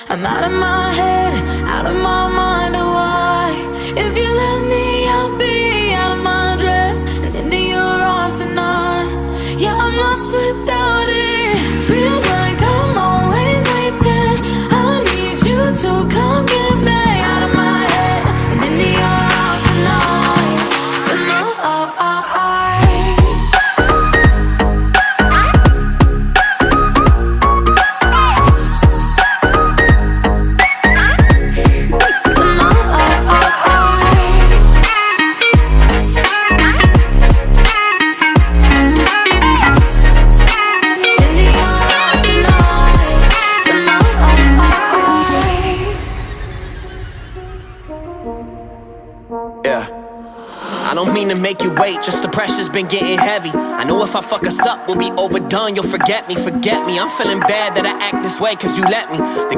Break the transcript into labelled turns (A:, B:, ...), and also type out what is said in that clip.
A: I'm out of my head, out of my mind, oh why? If you let me, I'll be out of my dress and into your arms tonight. Yeah, I'm lost without it. Feels like I'm always waiting. I need you to come get me out of my head and into your arms tonight. Tonight.
B: Yeah. I don't mean to make you wait, just the pressure's been getting heavy. I know if I fuck us up, we'll be overdone, you'll forget me. I'm feeling bad that I act this way, cause you let me.